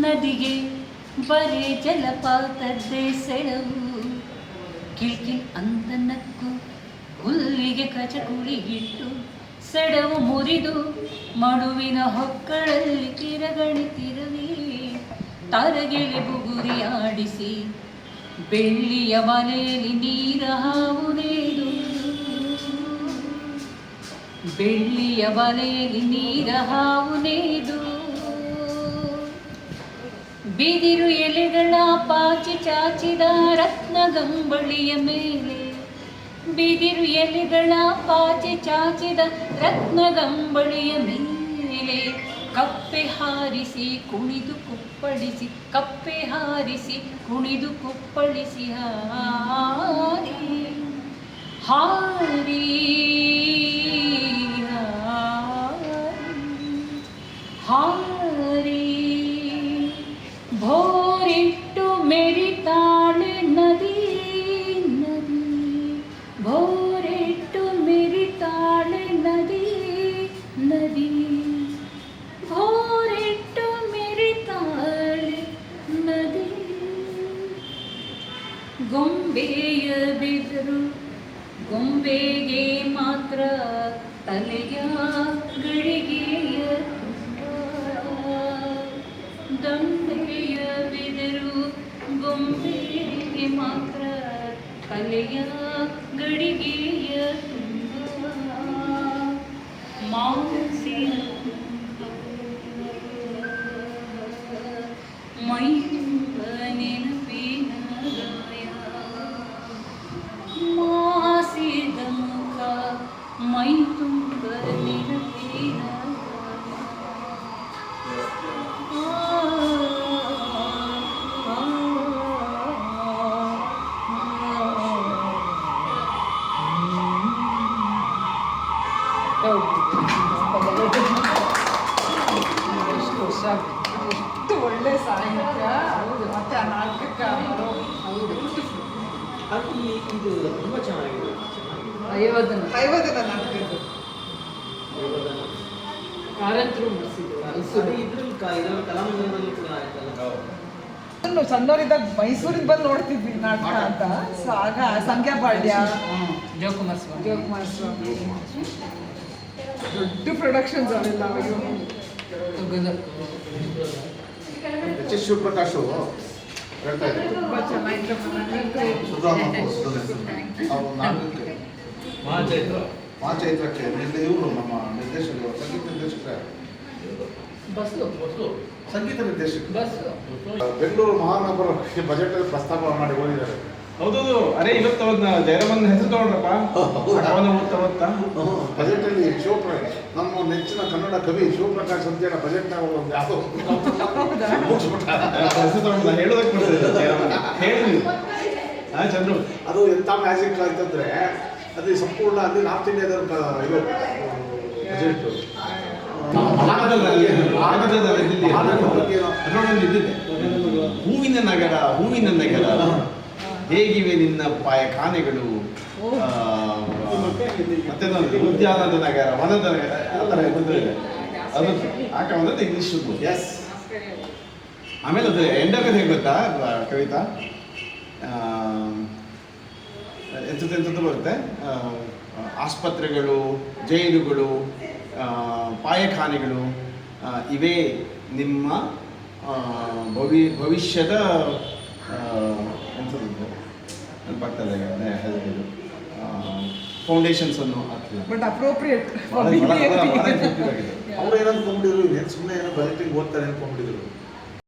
ನದಿಗೆ ಬರೇ ಜಲಪಾತದ್ದೇ ಸೆಳವು, ಕಿಲ್ಕಿಲ್ ಅಂತ ನಕ್ಕು ಹುಲ್ಲಿಗೆ ಕಚಕುಳಿಗಿಟ್ಟು ಸೆಡವು ಮುರಿದು ಮಡುವಿನ ಹೊಕ್ಕಳಲ್ಲಿ ತಿರಗಣಿತಿರವಿ, ತರಗೆಲೆ ಬುಗುರಿ ಆಡಿಸಿ ಬೆಳ್ಳಿಯ ಮಲೆಯಲ್ಲಿ ನೀರ ಹಾವುನೇದು, ಬೆಳ್ಳಿಯ ಬಲೆಯಲ್ಲಿ ನೀರ ಹಾವುನೇದು, ಬಿದಿರು ಎಲೆಗಳ ಪಾಚಿ ಚಾಚಿದ ರತ್ನಗಂಬಳಿಯ ಮೇಲೆ, ಬಿದಿರು ಎಲೆಗಳ ಪಾಚಿ ಚಾಚಿದ ರತ್ನಗಂಬಳಿಯ ಮೇಲೆ ಕಪ್ಪೆ ಹಾರಿಸಿ ಕುಣಿದು ಕುಪ್ಪಳಿಸಿ, ಕಪ್ಪೆ ಹಾರಿಸಿ ಕುಣಿದು ಕುಪ್ಪಳಿಸಿ ಹಾರಿ ಹಾರಿ ಹಾರಿ ಭೋರಿಟ್ಟು ಮೆರಿತಾಳೆ ನದಿ ನದಿ, ಭೋರಿಟ್ಟು ಮೆರಿತಾಳೆ ನದಿ ನದಿ, ಭೋರಿಟ್ಟು ಮೆರಿತಾಳೆ ನದಿ. ಗೊಂಬೆಯ ಬಿದರು ಗೊಂಬೆಗೆ ಮಾತ್ರ ತಲೆಯ ಗಡಿಗೆಯ ದಂಡೆಯ ಬೆದರು ಗೊಂಬೆಗೆ ಮಾತ್ರ ತಲೆಯ ಗಡಿಗೆಯ ಮಾಸಿನ ಮೈ ನೆನಪಿನ ಗಾಯ, ಮಾಸಿದ ಮುಖ ಮೈ ತುಂಬ ನೆನಪಿನ ಎಷ್ಟು ಒಳ್ಳೆ ಸಾಹಿತ್ಯ. ಹೌದು, ಮತ್ತೆ ಆ ನಾಟಕ ಹೌದು, ಅದು ಇದು ತುಂಬ ಚೆನ್ನಾಗಿದೆ. ಐವದನ ನಾಟಕದ್ದು ಕಾರಂತರು ಮಾಡಿಸಿದ್ರು. ಇದ್ರಲ್ಲಿ ಕಲಾಮಂದಿರದಲ್ಲಿ ಕೂಡ ಆಯ್ತಲ್ಲ. ಸಣ್ಣವರಿದ್ದಾಗ ಮೈಸೂರಿಗೆ ಬಂದು ನೋಡ್ತಿದ್ವಿ ನಾಟಕ ಅಂತ. ಸೊ ಆಗ ಸಂಖ್ಯಾಪಾಳ್ಯ, ಜೋಕುಮಾರ್ ಸ್ವಾಮಿ, ದೊಡ್ಡ ಪ್ರೊಡಕ್ಷನ್ಸ್ ಅವೆಲ್ಲ. ಶಿವಪ್ರಕಾಶ್ ಹೇಳ್ತಾ ಇದ್ದಾರೆ ತುಂಬ ಚೆನ್ನಾಗಿತ್ತು. ಮಹಾಚೈತ್ರಕ್ಕೆ ಇವರು ನಮ್ಮ ನಿರ್ದೇಶಕರು, ಸಂಗೀತ ನಿರ್ದೇಶಕರೇ, ಸಂಗೀತ ನಿರ್ದೇಶಕರು ಬೆಂಗಳೂರು ಮಹಾನಗರಕ್ಕೆ ಬಜೆಟ್ ಪ್ರಸ್ತಾಪ ಮಾಡಿ ಹೋಗಿದ್ದಾರೆ. ಹೌದೌದು. ಅರೆ ಇವತ್ತು ಅವನ್ನ ಜಯರಾಮನ್ ಹೆಸರು ತಗೊಂಡ್ರಪ್ಪ. ಬಜೆಟ್ ಅಲ್ಲಿ ನಮ್ಮ ನೆಚ್ಚಿನ ಕನ್ನಡ ಕವಿ ಶಿವಪ್ರಕಾಶ್ ಸಂಜೆನ ಬಜೆಟ್ ಒಂದು ಯಾವುದೋ ಹೆಸರು ತಗೊಂಡ ಹೇಳೋದಕ್ಕೆ ಬರ್ತದೆ ಜಯರಾಮನ್ ಹೇಳಿ ಚಂದ್ರು. ಅದು ಎಂಥ ಮ್ಯಾಜಿಕ್ ಆಯ್ತಂದ್ರೆ ಅದು ಸಂಪೂರ್ಣ ಅಲ್ಲಿ ನಾರ್ತ್ ಇಂಡಿಯಾದ ಇದು ಬಜೆಟ್ ಇದ್ದಿದ್ದೆ. ಹೂವಿನ ನಗರ, ಹೂವಿನ ನಗರ, ಹೇಗಿವೆ ನಿನ್ನ ಪಾಯಖಾನೆಗಳು, ಮತ್ತೆ ಉದ್ಯಾನದ ನಗರ, ವನದ ನಗರ, ಆ ಥರ ಇದೆ. ಅದು ಹಾಕೊಂಡ್ರೆ ಇಂಗ್ಲೀಷ್ ಬುಕ್. ಎಸ್. ಆಮೇಲೆ ಅದು ಎಂಡಕತೆ ಹೇಗೆ ಗೊತ್ತಾ ಕವಿತಾ, ಎಂಥದ್ದು ಬರುತ್ತೆ. ಆಸ್ಪತ್ರೆಗಳು, ಜೈಲುಗಳು, ಪಾಯಖಾನೆಗಳು ಇವೇ ನಿಮ್ಮ ಭವಿಷ್ಯದ ಎಂಥದ್ದು ಬರ್ತಾರೆ ಫೌಂಡೇಶನ್ಸ್ ಅನ್ನು ಹಾಕ್ತಿದ್ದಾರೆ. But appropriate. ಅವ್ರು ಏನಂದ್ಕೊಂಡಿದ್ರು, ಸುಮ್ಮನೆ ಏನೋ ಬಜೆಟಿಂಗ್ ಓದ್ತಾರೆ ಅನ್ಕೊಂಡಿದ್ರು.